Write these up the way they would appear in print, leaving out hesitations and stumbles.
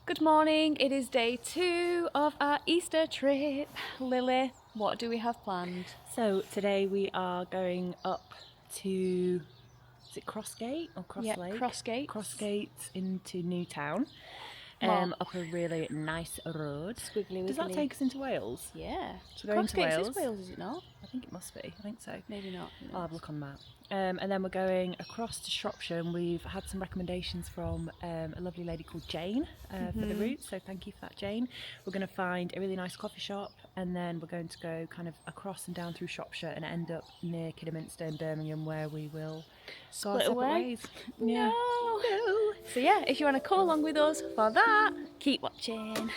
Good morning, it is day 2 of our Easter trip. Lily, what do we have planned? So today we are going up to, is it Crossgate or Crosslake? Yeah, Crossgate. Crossgate into Newtown, up a really nice road. Squiggly wiggly. Does that take us into Wales? Yeah. So we're going to Wales. Is Wales, is it not? I think it must be, I think so. Maybe not. I'll have a look on that. And then we're going across to Shropshire, and we've had some recommendations from a lovely lady called Jane for the route, so thank you for that, Jane. We're going to find a really nice coffee shop, and then we're going to go kind of across and down through Shropshire and end up near Kidderminster in Birmingham, where we will go our separate ways. Yeah. No. So yeah, if you want to come along with us for that, keep watching.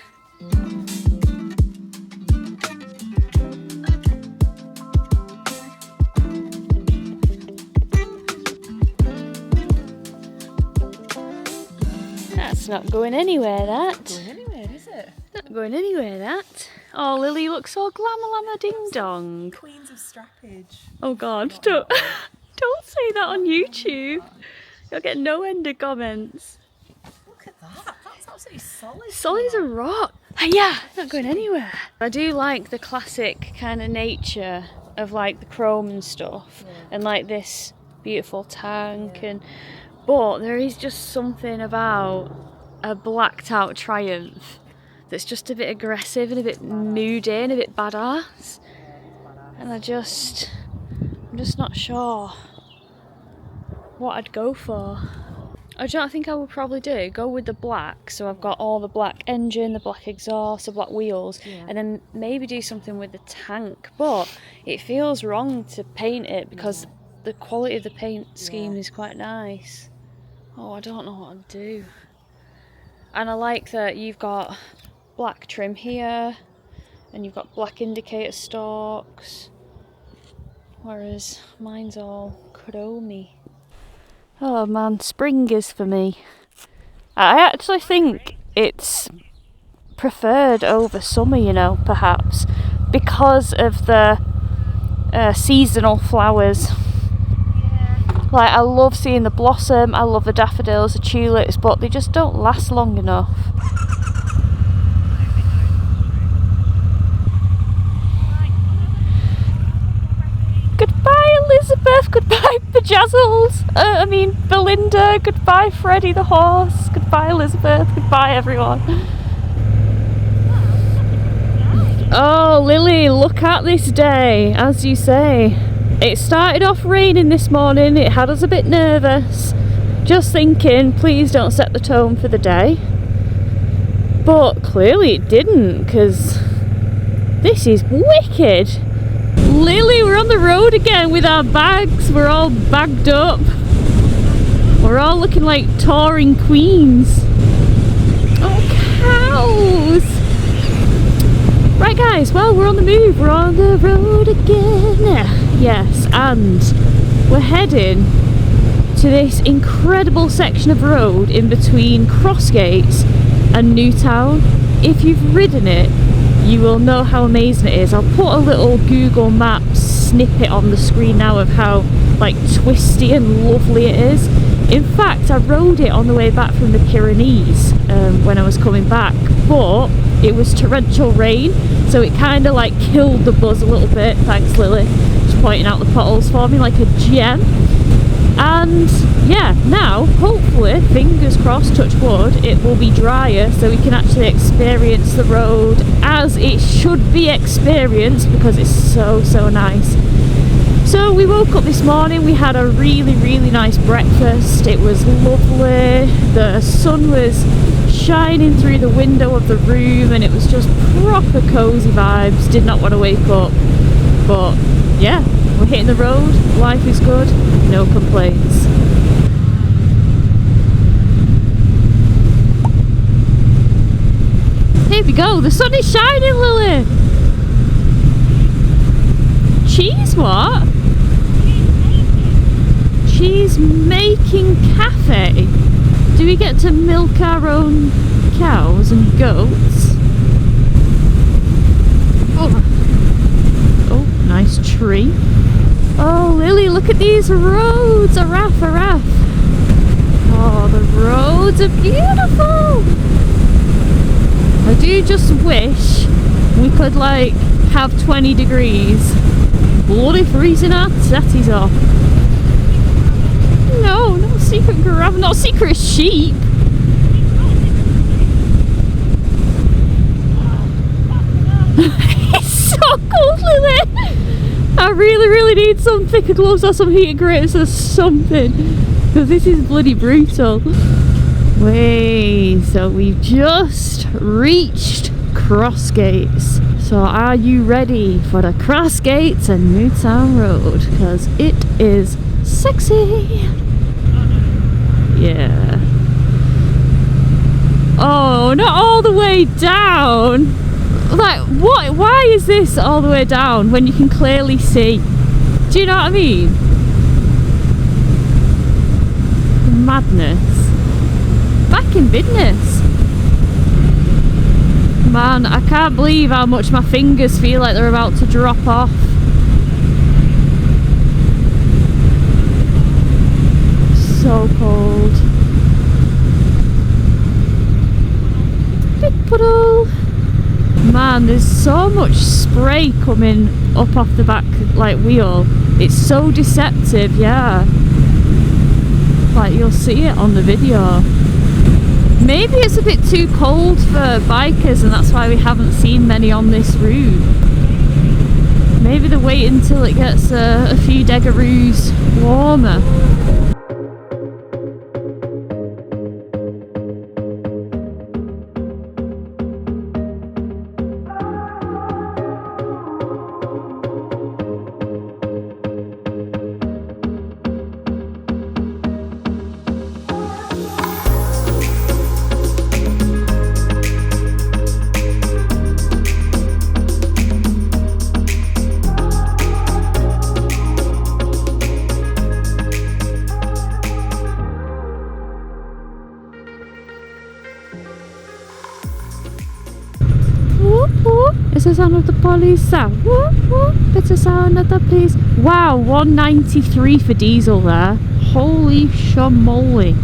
That's not going anywhere, that. Not going anywhere, is it? Not going anywhere, that. Oh, Lily, you look so glamour ding dong. Queens of Strappage. Oh God, don't say that on YouTube. You'll get no end of comments. Look at that, that's absolutely solid. Solid as a rock. Yeah, not going anywhere. I do like the classic kind of nature of like the chrome and stuff, and like this beautiful tank, but there is just something about a blacked out Triumph that's just a bit aggressive and a bit moody and a bit badass. And I'm just not sure what I'd go for. I think I would probably go with the black, so I've got all the black engine, the black exhaust, the black wheels, and then maybe do something with the tank. But it feels wrong to paint it because the quality of the paint scheme is quite nice. Oh, I don't know what I'd do. And I like that you've got black trim here, and you've got black indicator stalks, whereas mine's all chromey. Oh man, spring is for me. I actually think it's preferred over summer, you know, perhaps, because of the seasonal flowers. Like, I love seeing the blossom, I love the daffodils, the tulips, but they just don't last long enough. Goodbye Elizabeth, goodbye Belinda, goodbye Freddie the horse, goodbye Elizabeth, goodbye everyone. Oh Lily, look at this day, as you say. It started off raining this morning, it had us a bit nervous, just thinking please don't set the tone for the day. But clearly it didn't, because this is wicked. Lily, we're on the road again with our bags, we're all bagged up. We're all looking like touring queens. Oh, cows! Right guys, well, we're on the move, we're on the road again. Yes, and we're heading to this incredible section of road in between Crossgates and Newtown. If you've ridden it, you will know how amazing it is. I'll put a little Google Maps snippet on the screen now of how like twisty and lovely it is. In fact, I rode it on the way back from the Pyrenees when I was coming back, but it was torrential rain, so it kind of like killed the buzz a little bit. Thanks Lily, just pointing out the potholes for me like a gem. And yeah, now hopefully, fingers crossed, touch wood, it will be drier so we can actually experience the road as it should be experienced, because it's so nice. So we woke up this morning, we had a really nice breakfast, it was lovely, the sun was shining through the window of the room and it was just proper cosy vibes. Did not want to wake up, but yeah, we're hitting the road, life is good, no complaints. Here we go, the sun is shining, Lily! Cheese what? Cheese making cafe. Do we get to milk our own cows and goats? Oh, nice tree. Oh, Lily, look at these roads. Araf, araf. Oh, the roads are beautiful. just wish we could like have 20 degrees. Bloody freezing our tatties off. No, not secret giraffe, not secret sheep. It's so cold, Lily. I really need some thicker gloves or some heated grips or something, because this is bloody brutal. Wait, so we've just reached Crossgates. So are you ready for the Crossgates and Newtown Road? Because it is sexy. Yeah. Oh, not all the way down. Like, what? Why is this all the way down when you can clearly see? Do you know what I mean? Madness. Back in business. Man, I can't believe how much my fingers feel like they're about to drop off. So cold. Big puddle. Man, there's so much spray coming up off the back like wheel. It's so deceptive, yeah. Like you'll see it on the video. Maybe it's a bit too cold for bikers and that's why we haven't seen many on this route. Maybe they're waiting until it gets a few degaroos warmer. It's the sound of the police sound. Whoop, whoop. It's the sound of the police. Wow, 193 for diesel there. Holy shamoly.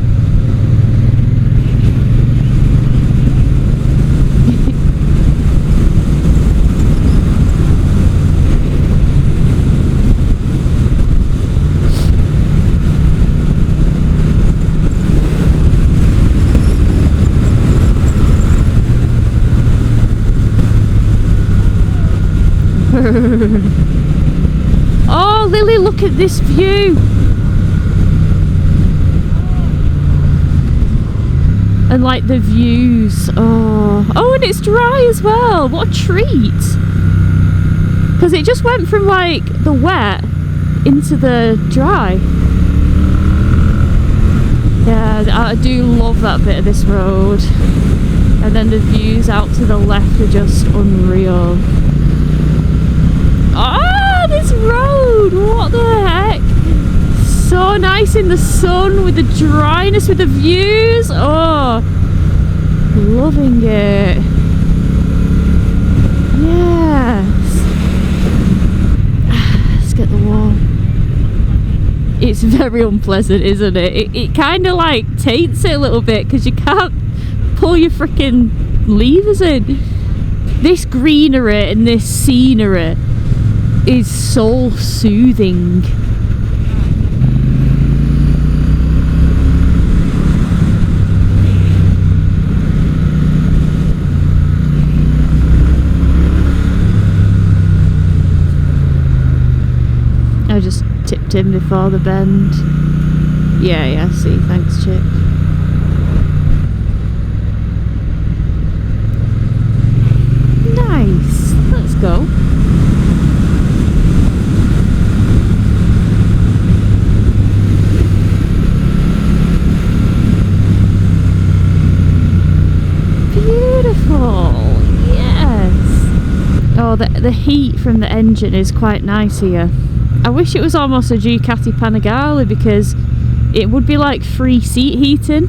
Oh, Lily, look at this view. And like the views. Oh, and it's dry as well. What a treat. Because it just went from like the wet into the dry. Yeah, I do love that bit of this road. And then the views out to the left are just unreal. Ah, this road! What the heck? So nice in the sun with the dryness, with the views. Oh, loving it. Yes. Let's get the wall. It's very unpleasant, isn't it? It kind of like taints it a little bit because you can't pull your freaking levers in. This greenery and this scenery is soul soothing. I just tipped in before the bend. Yeah, I see. Thanks, Chip. Nice. Let's go. Beautiful. Yes. Oh, the heat from the engine is quite nice here. I wish it was almost a Ducati Panigale because it would be like free seat heating.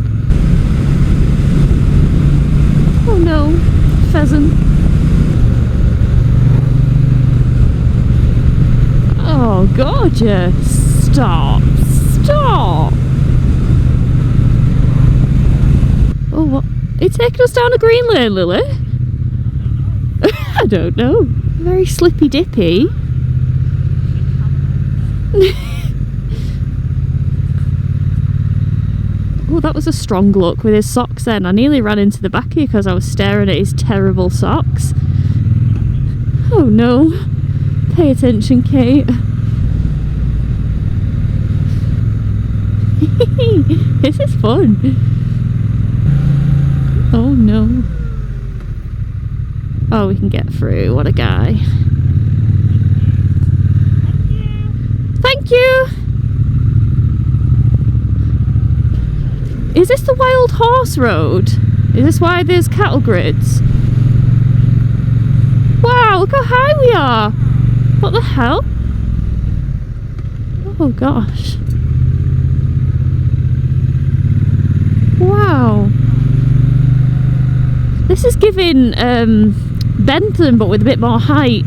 Oh no, pheasant. Oh, gorgeous. Stop. Stop. Oh, what? It's taking us down a green lane, Lily. I don't know. Very slippy dippy. Oh, that was a strong look with his socks then. I nearly ran into the back of you because I was staring at his terrible socks. Oh no. Pay attention, Kate. This is fun. Oh no. Oh, we can get through. What a guy. Thank you. Is this the Wild Horse Road? Is this why there's cattle grids? Wow, look how high we are. What the hell? Oh gosh. Wow. This is giving Bentham, but with a bit more height.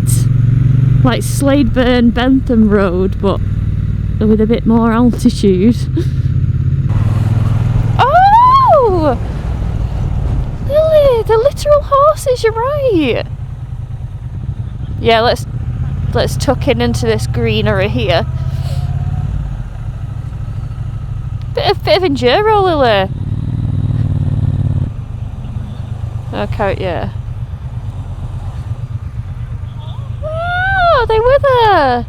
Like Sladeburn Bentham Road, but with a bit more altitude. Oh! Lily, the literal horses, you're right. Yeah, let's tuck in into this greenery here. Bit of enduro, Lily. Okay, yeah. Oh, they were there.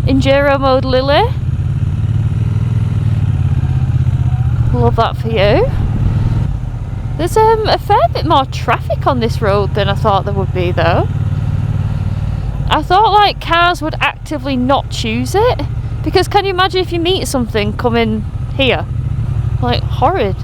Enduro mode, Lily. Love that for you. There's a fair bit more traffic on this road than I thought there would be, though. I thought like cars would actively not choose it, because can you imagine if you meet something coming here? Like, horrid.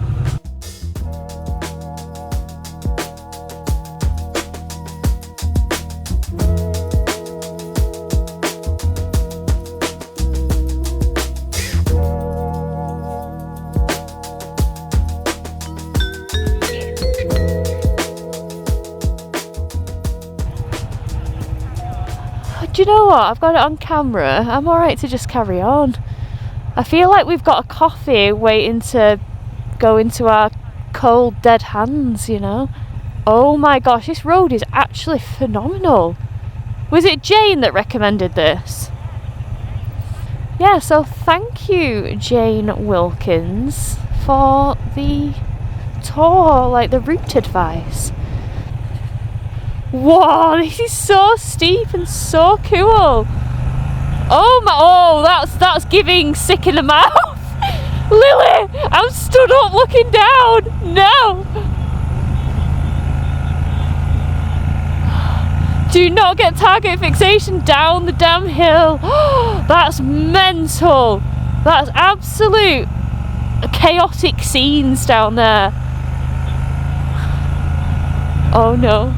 Do you know what? I've got it on camera. I'm alright to just carry on. I feel like we've got a coffee waiting to go into our cold, dead hands, you know? Oh my gosh, this road is actually phenomenal. Was it Jane that recommended this? Yeah, so thank you, Jane Wilkins, for the tour, like the route advice. Whoa, this is so steep and so cool. Oh my, oh, that's giving sick in the mouth. Lily, I'm stood up looking down. No. Do not get target fixation down the damn hill. That's mental. That's absolute chaotic scenes down there. Oh no.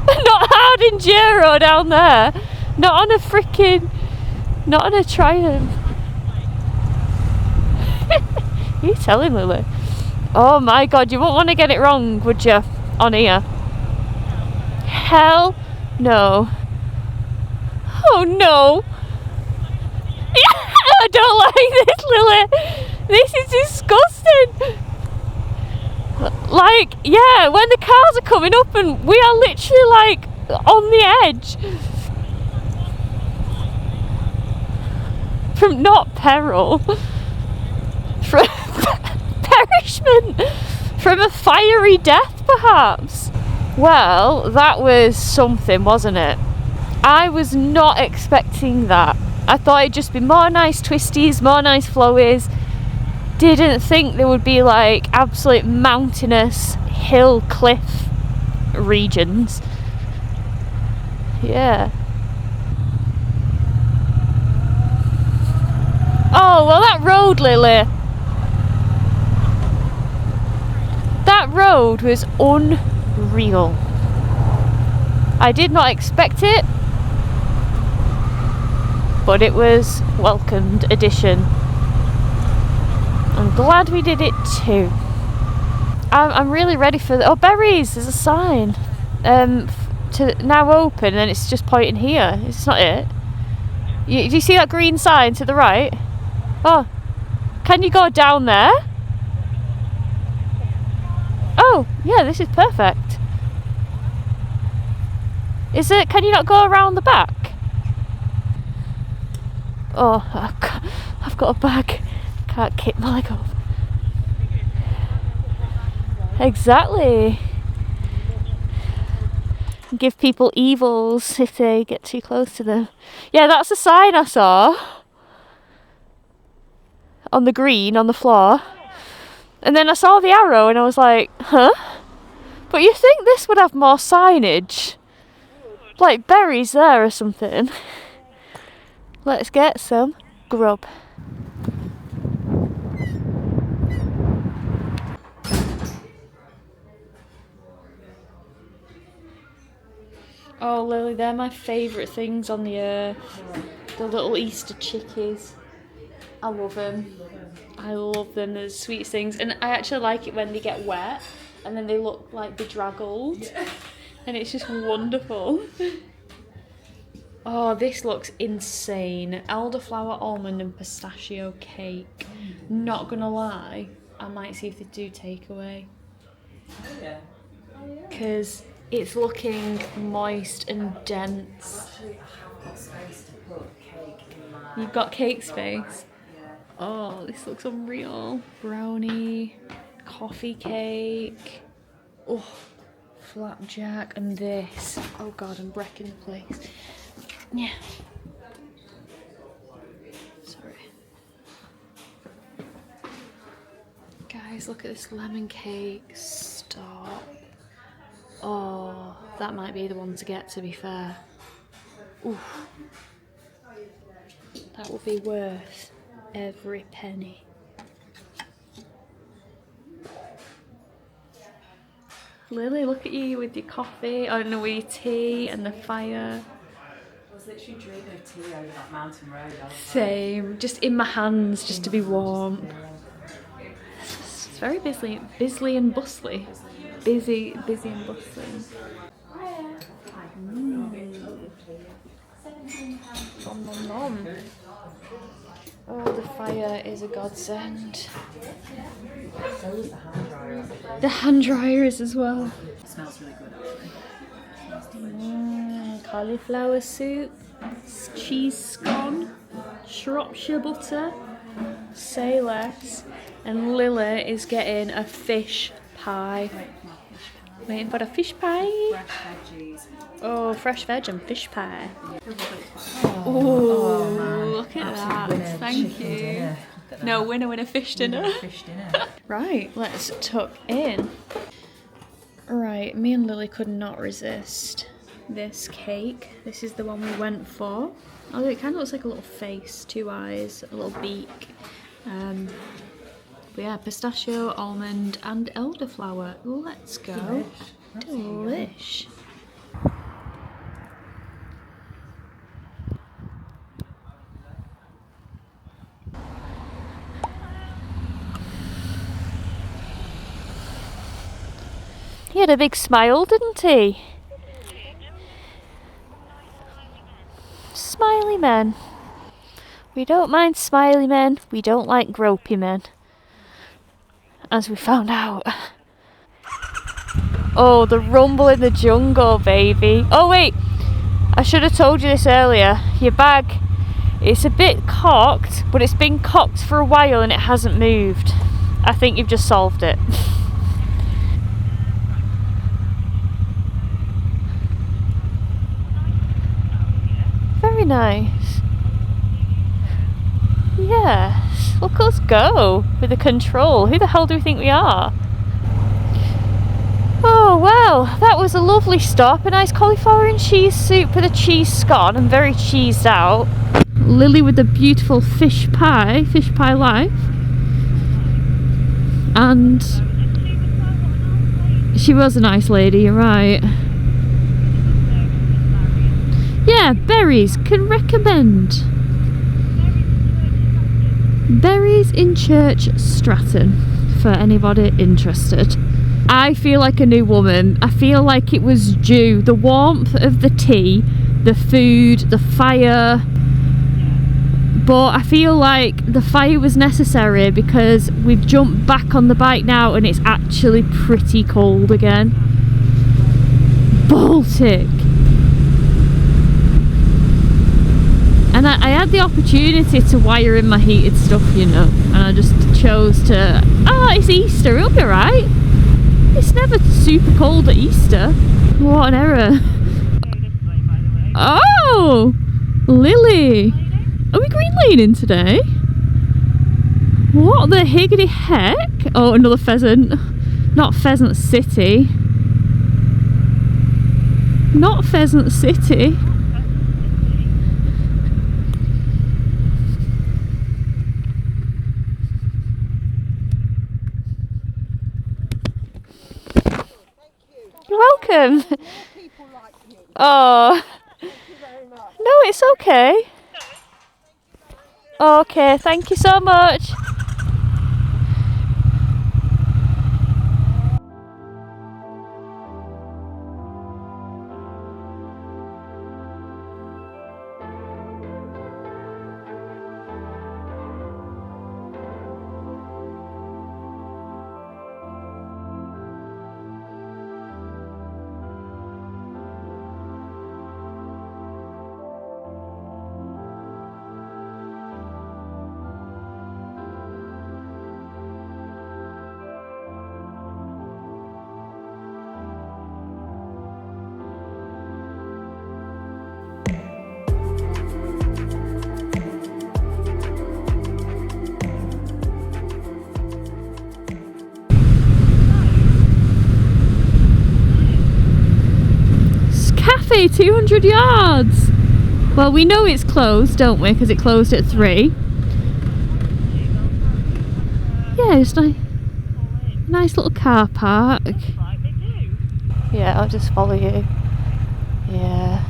Not hard enduro down there. Not on a Triumph. You telling, Lily? Oh my god, you wouldn't want to get it wrong, would you? On here. Hell no. Oh no. I don't like this, Lily. This is disgusting. Like, yeah, when the cars are coming up and we are literally like on the edge. From not peril. From perishment. From a fiery death, perhaps. Well, that was something, wasn't it? I was not expecting that. I thought it'd just be more nice twisties, more nice flowies. Didn't think there would be like absolute mountainous hill cliff regions. Yeah. Oh, well that road, Lily. That road was unreal. I did not expect it, but it was welcomed addition. I'm glad we did it too. I'm really ready for the... Oh, berries! There's a sign. To now open, and it's just pointing here. It's not it. Do you see that green sign to the right? Oh, can you go down there? Oh, yeah, this is perfect. Is it? Can you not go around the back? Oh, I've got a bag. Can't kick my leg up. Exactly. Give people evils if they get too close to them. Yeah, that's a sign I saw on the green on the floor. And then I saw the arrow and I was like, huh? But you think this would have more signage? Like berries there or something. Let's get some grub. Oh, Lily, they're my favourite things on the earth. The little Easter chickies. I love them. I love them. They're the sweetest things. And I actually like it when they get wet and then they look like bedraggled. Yeah. And it's just wonderful. Oh, this looks insane. Elderflower, almond and pistachio cake. Not gonna lie, I might see if they do takeaway. Oh yeah. Because it's looking moist and dense. Actually, I have got space to put cake in my... You've got cake space? Yeah. Oh, this looks unreal. Brownie, coffee cake, oh, flapjack, and this. Oh god, I'm wrecking the place. Yeah. Sorry. Guys, look at this lemon cake. Stop. Oh, that might be the one to get, to be fair. Ooh. That will be worth every penny. Lily, look at you with your coffee, oh no, with your tea and the fire. I was literally drinking a tea over that mountain road. Same, just in my hands, just to be warm. It's very busy and bustly. Busy and bustling. Nom nom nom. Oh, the fire is a godsend. So is the hand dryer. The hand dryer is as well. It smells really good actually. Cauliflower soup, cheese scone, Shropshire butter, say less, and Lily is getting a fish pie. Waiting for a fish pie. Fresh veggies. Oh, fresh veg and fish pie. Oh, Look at that. Thank you. Dinner. No, winner fish dinner. Fish dinner. Right, let's tuck in. Right, me and Lily could not resist this cake. This is the one we went for. Although it kind of looks like a little face, 2 eyes, a little beak. But yeah, pistachio, almond and elderflower. Let's go. Delish. He had a big smile, didn't he? Smiley men. We don't mind smiley men, we don't like gropey men. As we found out. Oh, the rumble in the jungle, baby. Oh wait, I should have told you this earlier. Your bag, it's a bit cocked, but it's been cocked for a while and it hasn't moved. I think you've just solved it. Very nice. Yes, look us go with the control. Who the hell do we think we are? Oh well, that was a lovely stop. A nice cauliflower and cheese soup with a cheese scone. I'm very cheesed out. Lily with the beautiful fish pie life. And she was a nice lady, you're right. Yeah, berries, can recommend. Berries in Church Stratton, for anybody interested. I feel like a new woman. I feel like it was due. The warmth of the tea, the food, the fire, but I feel like the fire was necessary because we've jumped back on the bike now and it's actually pretty cold again. Baltic. And I had the opportunity to wire in my heated stuff, you know, and I just chose to, it's Easter, it'll be alright. It's never super cold at Easter. What an error. Oh! Lily! Are we green laning today? What the higgity heck? Oh, another pheasant. Not Pheasant City. Not Pheasant City. You're welcome. Oh. No, it's okay. Okay, thank you so much. Cafe 200 yards. Well, we know it's closed, don't we? Because it closed at 3. Yeah, it's nice little car park. Yeah, I'll just follow you. Yeah.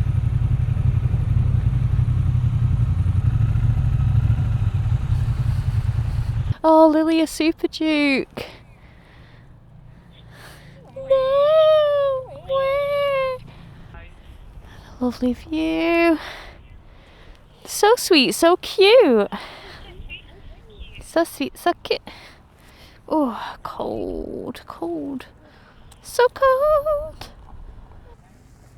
Oh, Lily, a Super Duke. No! Where? Lovely view. So sweet, so cute. So sweet, so cute. Oh, cold, cold. So cold.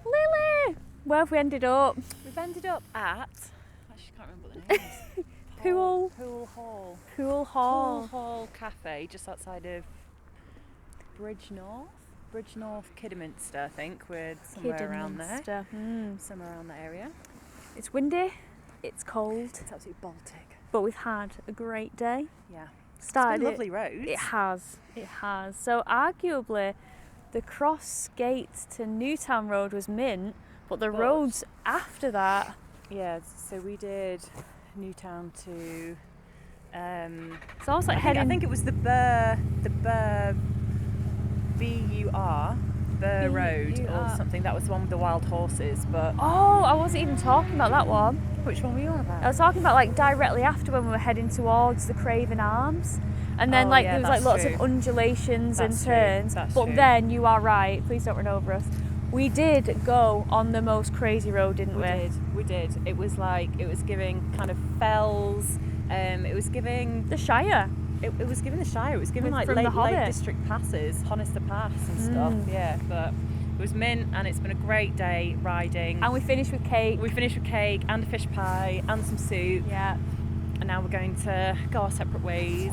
Lily! Where have we ended up? We've ended up at, I actually can't remember what the name is. Pool Hall. Pool Hall. Pool Hall Cafe, just outside of Bridge North, Kidderminster, I think. We're somewhere around there. Somewhere around that area. It's windy, it's cold, It's absolutely Baltic. but we've had a great day. Yeah. Started It's been lovely roads. It has. So arguably, the cross gate to Newtown Road was mint, but the roads after that. Yeah. So we did Newtown to. It's almost like I think it was the Burr Burr Road or something. That was the one with the wild horses. But oh, I wasn't even talking about that one. which one were you on about? I was talking about like directly after when we were heading towards the Craven Arms, and then there was like lots of undulations and turns. But then you are right. Please don't run over us. We did go on the most crazy road, didn't we? We did. It was giving kind of fells. It was giving The Shire. It was giving the Shire. It was giving like From the Lake Hobbit. District passes, Honister Pass and stuff. Yeah, but it was mint, and it's been a great day riding. And we finished with cake. We finished with cake and a fish pie and some soup. Yeah. And now we're going to go our separate ways.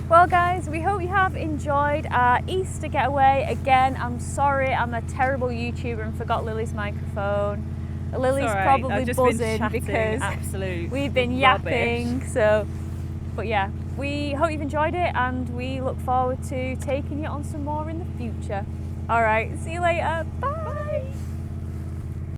Well guys, we hope you have enjoyed our Easter getaway. Again, I'm sorry I'm a terrible YouTuber and forgot Lily's microphone. Lily's probably buzzing because we've been yapping. So, but yeah, we hope you've enjoyed it and we look forward to taking you on some more in the future. Alright, see you later. Bye.